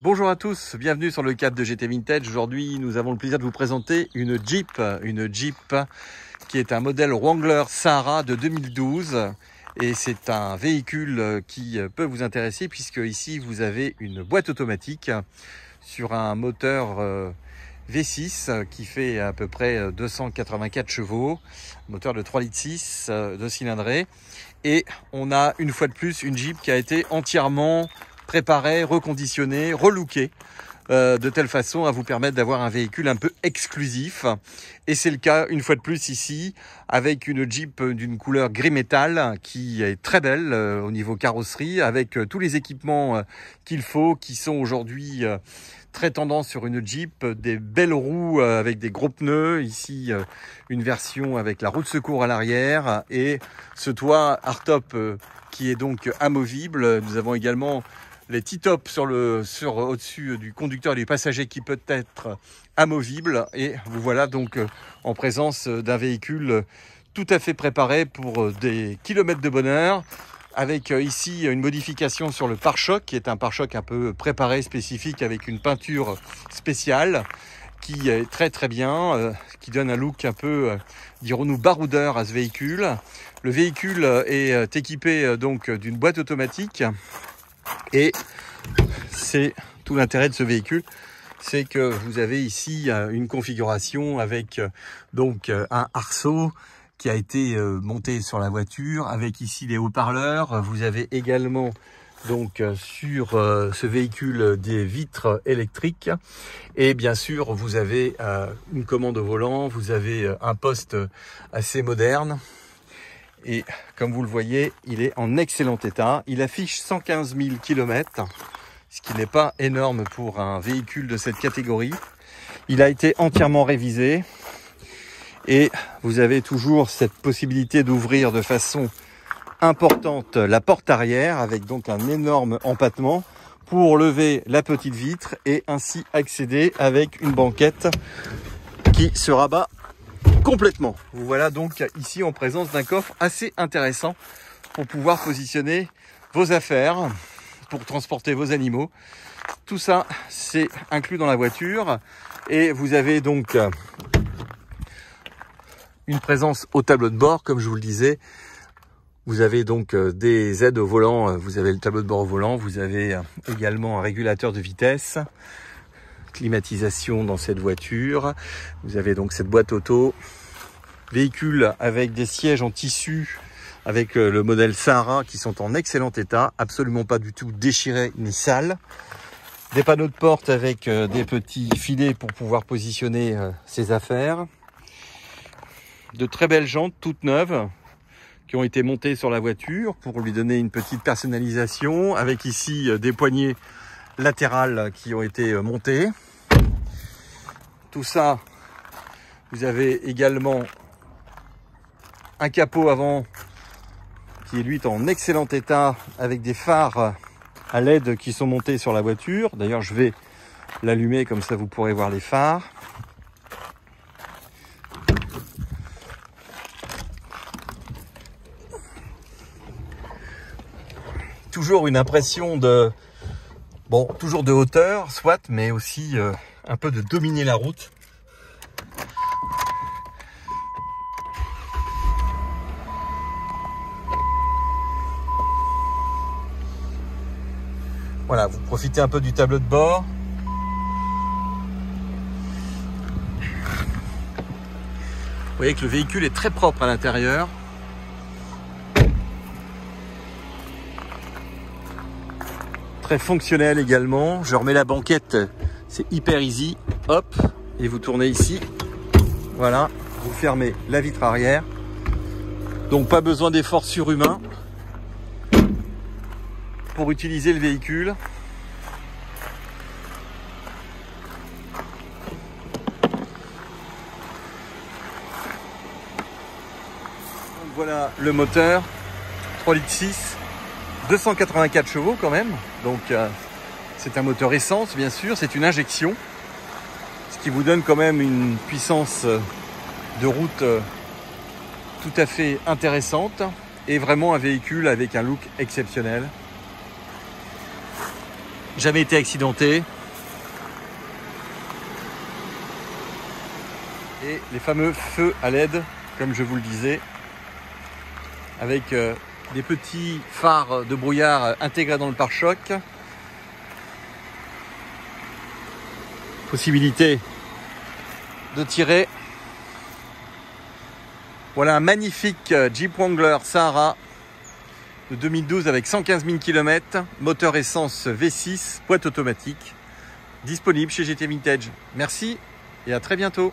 Bonjour à tous, bienvenue sur le cadre de GT Vintage. Aujourd'hui, nous avons le plaisir de vous présenter une Jeep qui est un modèle Wrangler Sahara de 2012. Et c'est un véhicule qui peut vous intéresser puisque ici, vous avez une boîte automatique sur un moteur V6 qui fait à peu près 284 chevaux, moteur de 3,6 litres, 2 cylindrés. Et on a une fois de plus une Jeep qui a été entièrement préparé, reconditionné, relooké, de telle façon à vous permettre d'avoir un véhicule un peu exclusif. Et c'est le cas une fois de plus ici, avec une Jeep d'une couleur gris métal qui est très belle au niveau carrosserie, avec tous les équipements qu'il faut, qui sont aujourd'hui très tendance sur une Jeep, des belles roues avec des gros pneus, ici une version avec la roue de secours à l'arrière et ce toit hardtop qui est donc amovible. Nous avons également les T-tops au-dessus du conducteur et du passager qui peut être amovible. Et vous voilà donc en présence d'un véhicule tout à fait préparé pour des kilomètres de bonheur. Avec ici une modification sur le pare-choc, qui est un pare-choc un peu préparé, spécifique, avec une peinture spéciale qui est très très bien, qui donne un look un peu, dirons-nous, baroudeur à ce véhicule. Le véhicule est équipé donc d'une boîte automatique. Et c'est tout l'intérêt de ce véhicule, c'est que vous avez ici une configuration avec donc un arceau qui a été monté sur la voiture, avec ici les haut-parleurs. Vous avez également donc sur ce véhicule des vitres électriques et bien sûr vous avez une commande au volant, vous avez un poste assez moderne. Et comme vous le voyez, il est en excellent état. Il affiche 115 000 km, ce qui n'est pas énorme pour un véhicule de cette catégorie. Il a été entièrement révisé. Et vous avez toujours cette possibilité d'ouvrir de façon importante la porte arrière, avec donc un énorme empattement pour lever la petite vitre et ainsi accéder avec une banquette qui se rabat complètement. Vous voilà donc ici en présence d'un coffre assez intéressant pour pouvoir positionner vos affaires, pour transporter vos animaux. Tout ça, c'est inclus dans la voiture. Et vous avez donc une présence au tableau de bord, comme je vous le disais. Vous avez donc des aides au volant. Vous avez le tableau de bord au volant. Vous avez également un régulateur de vitesse. Climatisation dans cette voiture. Vous avez donc cette boîte auto. Véhicule avec des sièges en tissu avec le modèle Sahara qui sont en excellent état, absolument pas du tout déchirés ni sales. Des panneaux de porte avec des petits filets pour pouvoir positionner ses affaires. De très belles jantes toutes neuves qui ont été montées sur la voiture pour lui donner une petite personnalisation, avec ici des poignées latérales qui ont été montées. Tout ça, vous avez également un capot avant qui est lui en excellent état avec des phares à LED qui sont montés sur la voiture. D'ailleurs, je vais l'allumer comme ça vous pourrez voir les phares. Toujours une impression de, bon, toujours de hauteur, soit, mais aussi un peu de dominer la route. Voilà, vous profitez un peu du tableau de bord. Vous voyez que le véhicule est très propre à l'intérieur. Très fonctionnel également. Je remets la banquette, c'est hyper easy. Hop, et vous tournez ici. Voilà, vous fermez la vitre arrière. Donc pas besoin d'efforts surhumains pour utiliser le véhicule. Donc voilà le moteur, 3,6 litres, 284 chevaux quand même. Donc c'est un moteur essence bien sûr, c'est une injection. Ce qui vous donne quand même une puissance de route tout à fait intéressante. Et vraiment un véhicule avec un look exceptionnel. jamais été accidenté. Et les fameux feux à LED, comme je vous le disais, avec des petits phares de brouillard intégrés dans le pare-choc. Possibilité de tirer. Voilà un magnifique Jeep Wrangler Sahara de 2012 avec 115 000 km, moteur essence V6, boîte automatique, disponible chez GT Vintage. Merci et à très bientôt.